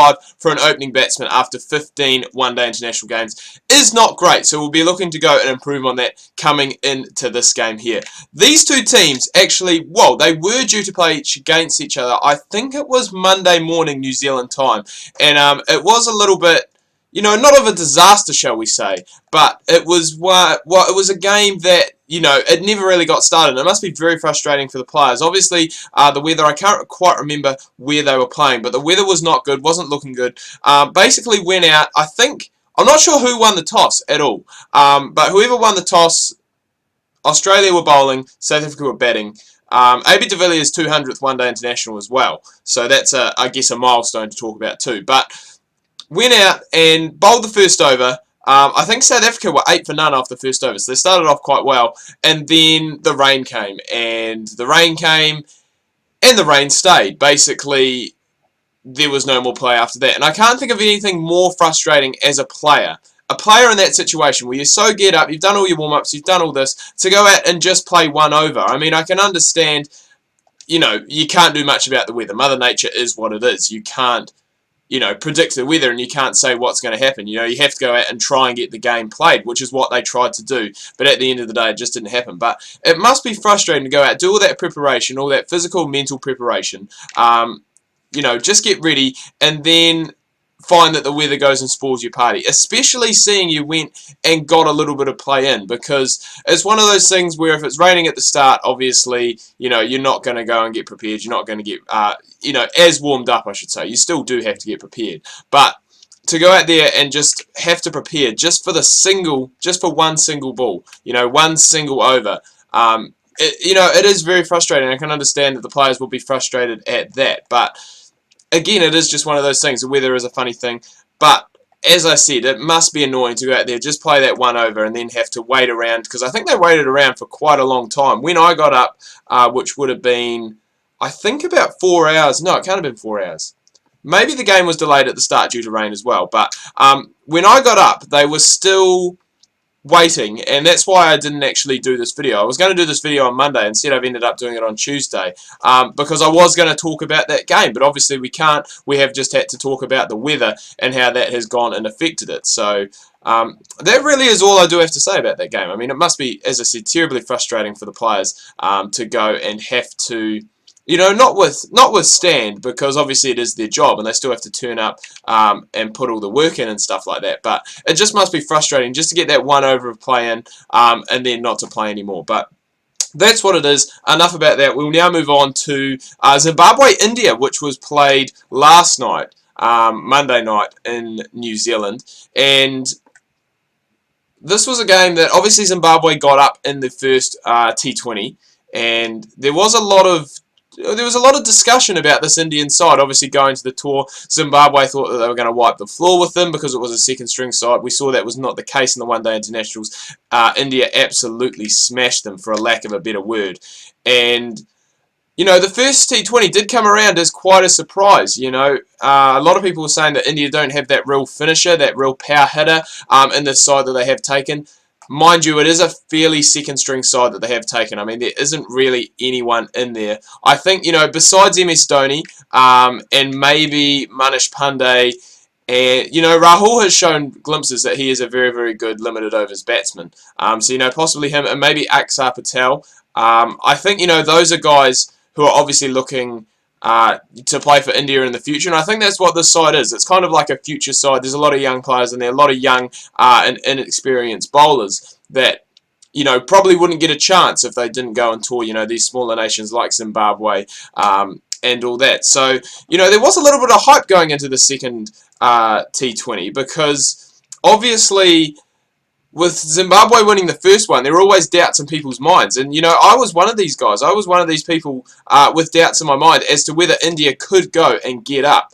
25 for an opening batsman after 15 one-day international games is not great. So we'll be looking to go and improve on that coming into this game here. These two teams actually, well, they were due to play against each other. I think it was Monday morning New Zealand time, and it was a little bit, you know, not of a disaster, shall we say, but it was it was a game that, you know, it never really got started. It must be very frustrating for the players. Obviously, the weather, I can't quite remember where they were playing, but the weather was not good, wasn't looking good. Basically went out, I think, I'm not sure who won the toss at all, but whoever won the toss, Australia were bowling, South Africa were batting. AB de Villiers' 200th one-day international as well, so that's, I guess, a milestone to talk about too. But went out and bowled the first over. I think South Africa were 8 for none off the first over, so they started off quite well. And then the rain came, and the rain came, and the rain stayed. Basically, there was no more play after that. And I can't think of anything more frustrating as a player. A player in that situation where you're so geared up, you've done all your warm-ups, you've done all this, to go out and just play one over. I mean, I can understand, you know, you can't do much about the weather. Mother Nature is what it is. You can't, you know, predict the weather, and you can't say what's going to happen. You know, you have to go out and try and get the game played, which is what they tried to do. But at the end of the day, it just didn't happen. But it must be frustrating to go out, do all that preparation, all that physical, mental preparation, you know, just get ready, and then find that the weather goes and spoils your party, especially seeing you went and got a little bit of play in, because it's one of those things where if it's raining at the start, obviously, you know, you're not going to go and get prepared, you're not going to get, you know, as warmed up, I should say. You still do have to get prepared, but to go out there and just have to prepare just for one single ball, you know, one single over, you know, it is very frustrating. I can understand that the players will be frustrated at that, but again, it is just one of those things. The weather is a funny thing, but as I said, it must be annoying to go out there, just play that one over, and then have to wait around, because I think they waited around for quite a long time. When I got up, which would have been, I think, about 4 hours. No, it can't have been 4 hours. Maybe the game was delayed at the start due to rain as well, but when I got up, they were still waiting, and that's why I didn't actually do this video. I was going to do this video on Monday, instead I've ended up doing it on Tuesday, because I was going to talk about that game, but obviously we can't. We have just had to talk about the weather and how that has gone and affected it. So that really is all I do have to say about that game. I mean, it must be, as I said, terribly frustrating for the players to go and have to, you know, not withstand, because obviously it is their job and they still have to turn up and put all the work in and stuff like that. But it just must be frustrating just to get that one over of play in and then not to play anymore. But that's what it is. Enough about that. We'll now move on to Zimbabwe-India, which was played last night, Monday night in New Zealand. And this was a game that obviously Zimbabwe got up in the first T20, and there was a lot of discussion about this Indian side obviously going to the tour. Zimbabwe thought that they were going to wipe the floor with them because it was a second string side. We saw that was not the case in the one-day internationals. India absolutely smashed them, for a lack of a better word. And, you know, the first T20 did come around as quite a surprise. You know, a lot of people were saying that India don't have that real finisher, that real power hitter in this side that they have taken. Mind you, it is a fairly second-string side that they have taken. I mean, there isn't really anyone in there. I think, you know, besides MS Dhoni and maybe Manish Pandey, and, you know, Rahul has shown glimpses that he is a very, very good limited overs batsman. So, you know, possibly him, and maybe Axar Patel. I think, you know, those are guys who are obviously looking to play for India in the future, and I think that's what this side is. It's kind of like a future side. There's a lot of young players in there, a lot of young and inexperienced bowlers that, you know, probably wouldn't get a chance if they didn't go and tour, you know, these smaller nations like Zimbabwe and all that. So, you know, there was a little bit of hype going into the second T20, because obviously with Zimbabwe winning the first one, there were always doubts in people's minds. And, you know, I was one of these guys. I was one of these people with doubts in my mind as to whether India could go and get up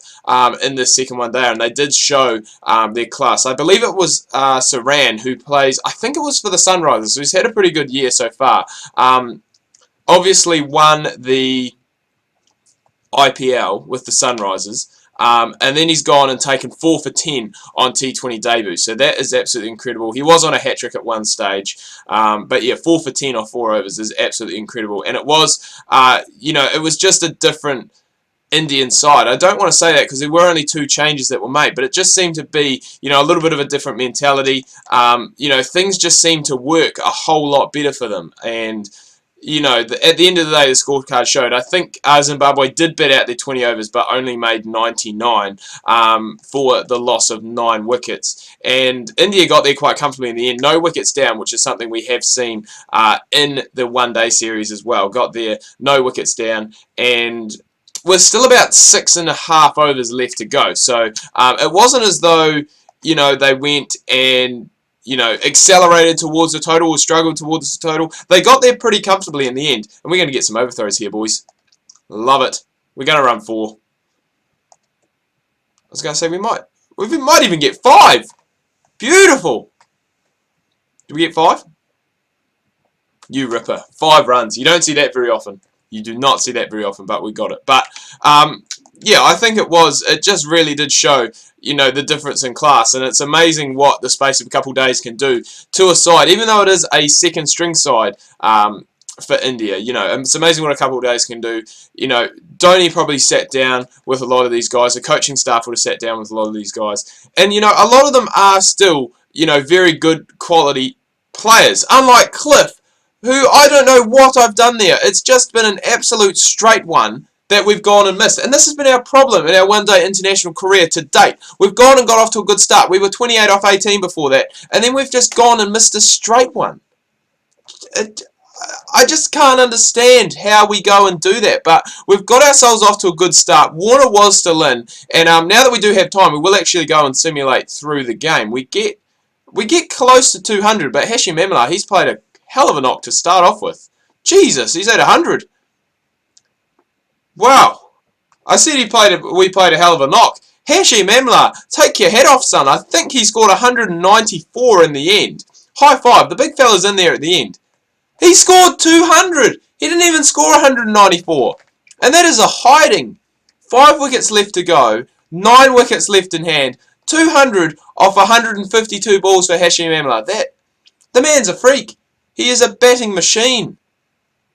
in the second one there. And they did show their class. I believe it was Saran who plays, I think it was for the Sunrisers, who's had a pretty good year so far. Obviously won the IPL with the Sunrisers. And then he's gone and taken 4 for 10 on T20 debut. So that is absolutely incredible. He was on a hat-trick at one stage. But yeah, 4 for 10 off 4 overs is absolutely incredible. And it was, you know, it was just a different Indian side. I don't want to say that because there were only 2 changes that were made, but it just seemed to be, a little bit of a different mentality. Things just seemed to work a whole lot better for them. And, at the end of the day, the scorecard showed. I think Zimbabwe did bet out their 20 overs, but only made 99 for the loss of 9 wickets. And India got there quite comfortably in the end. No wickets down, which is something we have seen in the one-day series as well. Got there, no wickets down, and with still about 6.5 overs left to go. So it wasn't as though, they went and, accelerated towards the total or struggled towards the total. They got there pretty comfortably in the end. And we're going to get some overthrows here, boys. Love it. We're going to run 4. I was going to say we might even get 5. Beautiful. Do we get 5? You ripper. 5 runs. You don't see that very often. You do not see that very often, but we got it. But, yeah, I think it just really did show, the difference in class. And it's amazing what the space of a couple of days can do to a side, even though it is a second string side for India. It's amazing what a couple of days can do. Dhoni probably sat down with a lot of these guys. The coaching staff would have sat down with a lot of these guys. And, a lot of them are still, very good quality players. Unlike Cliff, who I don't know what I've done there. It's just been an absolute straight one that we've gone and missed. And this has been our problem in our one-day international career to date. We've gone and got off to a good start. We were 28 off 18 before that. And then we've just gone and missed a straight one. I just can't understand how we go and do that. But we've got ourselves off to a good start. Warner was still in. And now that we do have time, we will actually go and simulate through the game. We get close to 200. But Hashim Amla, he's played a hell of a knock to start off with. Jesus, he's at 100. Wow. I said we played a hell of a knock. Hashim Amla, take your head off, son. I think he scored 194 in the end. High five. The big fella's in there at the end. He scored 200. He didn't even score 194. And that is a hiding. 5 wickets left to go. 9 wickets left in hand. 200 off 152 balls for Hashim Amla. The man's a freak. He is a batting machine.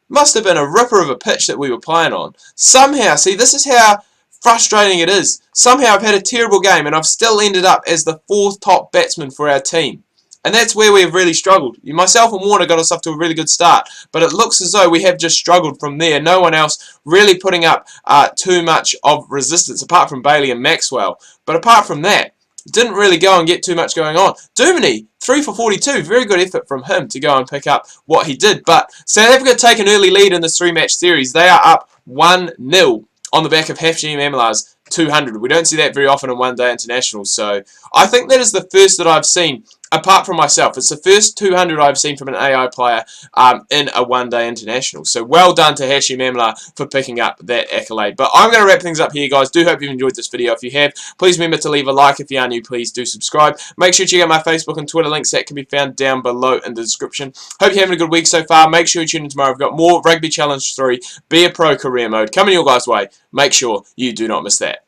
Must have been a ripper of a pitch that we were playing on. Somehow, see, this is how frustrating it is. Somehow I've had a terrible game and I've still ended up as the 4th top batsman for our team. And that's where we have really struggled. Myself and Warner got us off to a really good start. But it looks as though we have just struggled from there. No one else really putting up too much of resistance apart from Bailey and Maxwell. But apart from that, didn't really go and get too much going on. Duminy, 3 for 42. Very good effort from him to go and pick up what he did. But South Africa take an early lead in this 3-match series. They are up 1-0 on the back of Hashim Amla's 200. We don't see that very often in one-day internationals. So I think that is the first that I've seen, apart from myself. It's the first 200 I've seen from an AI player in a one-day international. So well done to Hashim Amla for picking up that accolade. But I'm going to wrap things up here, guys. Do hope you've enjoyed this video. If you have, please remember to leave a like. If you are new, please do subscribe. Make sure you check out my Facebook and Twitter links. That can be found down below in the description. Hope you're having a good week so far. Make sure you tune in tomorrow. I've got more Rugby Challenge 3, Be a Pro career mode coming your guys' way. Make sure you do not miss that.